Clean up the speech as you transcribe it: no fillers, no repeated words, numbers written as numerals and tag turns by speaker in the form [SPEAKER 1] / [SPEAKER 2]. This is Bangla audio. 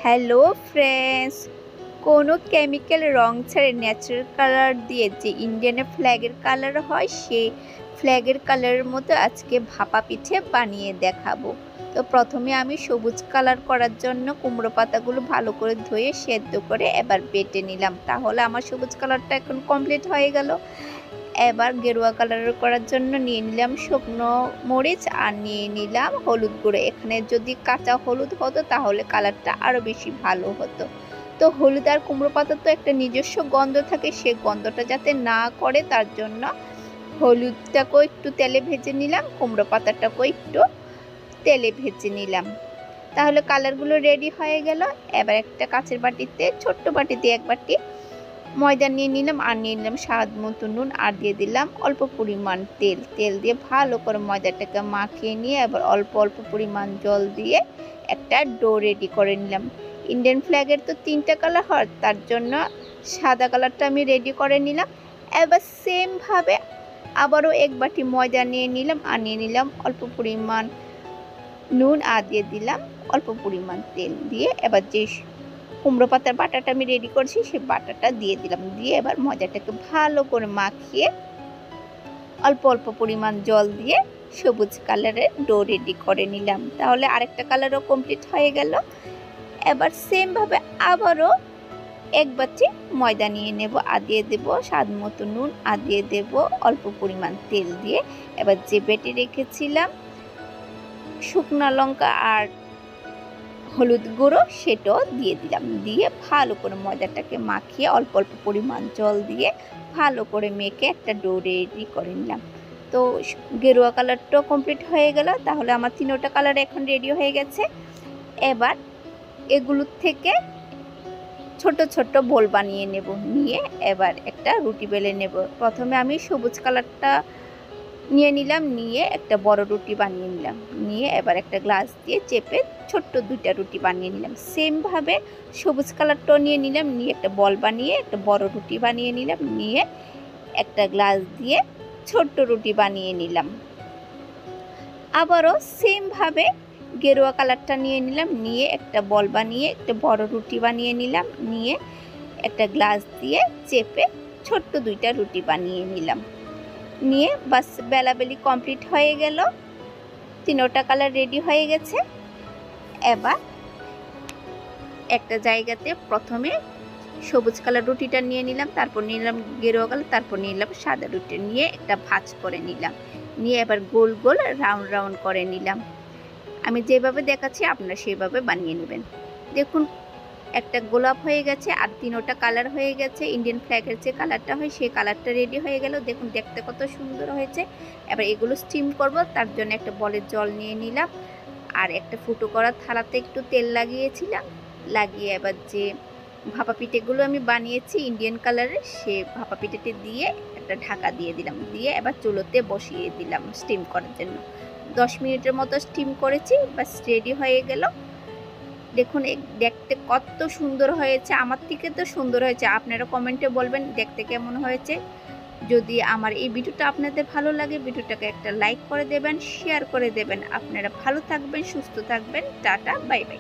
[SPEAKER 1] হ্যালো ফ্রেন্ডস, কোনো কেমিক্যাল রং ছাড়া ন্যাচারাল কালার দিয়ে যে ইন্ডিয়ানের ফ্ল্যাগের কালার হয় সেই ফ্ল্যাগের কালারের মতো আজকে ভাপা পিঠে বানিয়ে দেখাবো। তো প্রথমে আমি সবুজ কালার করার জন্য কুমড়ো পাতাগুলো ভালো করে ধুয়ে সেদ্ধ করে এবার বেটে নিলাম। তাহলে আমার সবুজ কালারটা এখন কমপ্লিট হয়ে গেল। এবার গেরুয়া কালার করার জন্য নিয়ে নিলাম শুকনো মরিচ আর নিয়ে নিলাম হলুদ গুঁড়ো। এখানে যদি কাঁচা হলুদ হতো তাহলে কালারটা আরও বেশি ভালো হতো। তো হলুদ আর কুমড়ো পাতার তো একটা নিজস্ব গন্ধ থাকে, সেই গন্ধটা যাতে না করে তার জন্য হলুদটাকেও একটু তেলে ভেজে নিলাম, কুমড়ো পাতাটাকেও একটু তেলে ভেজে নিলাম। তাহলে কালারগুলো রেডি হয়ে গেল। এবার একটা কাঁচের বাটিতে, ছোট্ট বাটিতে এক বাটি ময়দা নিয়ে নিলাম আর নিয়ে নিলাম স্বাদ মতো নুন আর দিয়ে দিলাম অল্প পরিমাণ তেল। তেল দিয়ে ভালো করে ময়দাটাকে মাখিয়ে নিয়ে এবার অল্প অল্প পরিমাণ জল দিয়ে একটা ডো রেডি করে নিলাম। ইন্ডিয়ান ফ্ল্যাগের তো 3টা কালার হয়, তার জন্য সাদা কালারটা আমি রেডি করে নিলাম। এবার সেমভাবে আবারও এক বাটি ময়দা নিয়ে নিলাম আর নিয়ে নিলাম অল্প পরিমাণ নুন আর দিয়ে দিলাম অল্প পরিমাণ তেল। দিয়ে এবার যে কুমড়ো পাতার বাটাটা আমি রেডি করছি সেই বাটাটা দিয়ে দিলাম। দিয়ে এবার ময়দাটাকে ভালো করে মাখিয়ে অল্প অল্প পরিমাণ জল দিয়ে সবুজ কালারের ডো রেডি করে নিলাম। তাহলে আরেকটা কালারও কমপ্লিট হয়ে গেল। এবার সেমভাবে আবারও এক বাটি ময়দা নিয়ে নেব আর দিয়ে দেব স্বাদ মতো নুন আর দিয়ে দেব অল্প পরিমাণ তেল। দিয়ে এবার যে বেটে রেখেছিলাম শুকনো লঙ্কা আর হলুদ গুঁড়ো সেটাও দিয়ে দিলাম। দিয়ে ভালো করে ময়দাটাকে মাখিয়ে অল্প অল্প পরিমাণ জল দিয়ে ভালো করে মেখে একটা ডো রেডি করে নিলাম। তো গেরুয়া কালারটাও কমপ্লিট হয়ে গেল। তাহলে আমার 3টা কালার এখন রেডি হয়ে গেছে। এবার এগুলোর থেকে ছোট ছোট বোল বানিয়ে নেব। নিয়ে এবার একটা রুটি বেলে নেব। প্রথমে আমি সবুজ কালারটা নিয়ে নিলাম, নিয়ে একটা বড় রুটি বানিয়ে নিলাম। নিয়ে এবার একটা গ্লাস দিয়ে চেপে ছোট্ট 2টা রুটি বানিয়ে নিলাম। সেমভাবে সবুজ কালারটাও নিয়ে নিলাম, নিয়ে একটা বল বানিয়ে একটা বড় রুটি বানিয়ে নিলাম। নিয়ে একটা গ্লাস দিয়ে ছোট্ট রুটি বানিয়ে নিলাম। আবারও সেমভাবে গেরুয়া কালারটা নিয়ে নিলাম, নিয়ে একটা বল বানিয়ে একটা বড় রুটি বানিয়ে নিলাম। নিয়ে একটা গ্লাস দিয়ে চেপে ছোট্ট 2টা রুটি বানিয়ে নিলাম। নিয়ে বাস বেলাবেলি কমপ্লিট হয়ে গেল। 3টা কালার রেডি হয়ে গেছে। এবার একটা জায়গাতে প্রথমে সবুজ কালার রুটিটা নিয়ে নিলাম, তারপর নিলাম গেরুয়া কালার, তারপর নিলাম সাদা রুটি, নিয়ে একটা ভাঁজ করে নিলাম। নিয়ে এবার গোল গোল রাউন্ড রাউন্ড করে নিলাম। আমি যেভাবে দেখাচ্ছি আপনারা সেভাবে বানিয়ে নেবেন। দেখুন একটা গোলাপ হয়ে গেছে আর 3টা কালার হয়ে গেছে। ইন্ডিয়ান ফ্ল্যাগের যে কালারটা হয় সেই কালারটা রেডি হয়ে গেল। দেখুন দেখতে কত সুন্দর হয়েছে। এবার এগুলো স্টিম করব, তার জন্য একটা বলের জল নিয়ে নিলাম আর একটা ফুটো করা থালাতে একটু তেল লাগিয়েছিলাম। লাগিয়ে এবার যে ভাপা পিঠেগুলো আমি বানিয়েছি ইন্ডিয়ান কালারের সে ভাপা পিঠেতে দিয়ে একটা ঢাকা দিয়ে দিলাম। দিয়ে এবার চুলোতে বসিয়ে দিলাম স্টিম করার জন্য। 10 মিনিটের মতো স্টিম করেছি, বাস রেডি হয়ে গেল। দেখুন দেখতে কত সুন্দর হয়েছে, আমার থেকে তো সুন্দর হয়েছে। আপনারা কমেন্টে বলবেন দেখতে কেমন হয়েছে। যদি আমার এই ভিডিওটা আপনাদের ভালো লাগে ভিডিওটাকে একটা লাইক করে দেবেন, শেয়ার করে দেবেন। আপনারা ভালো থাকবেন, সুস্থ থাকবেন। Tata, bye bye.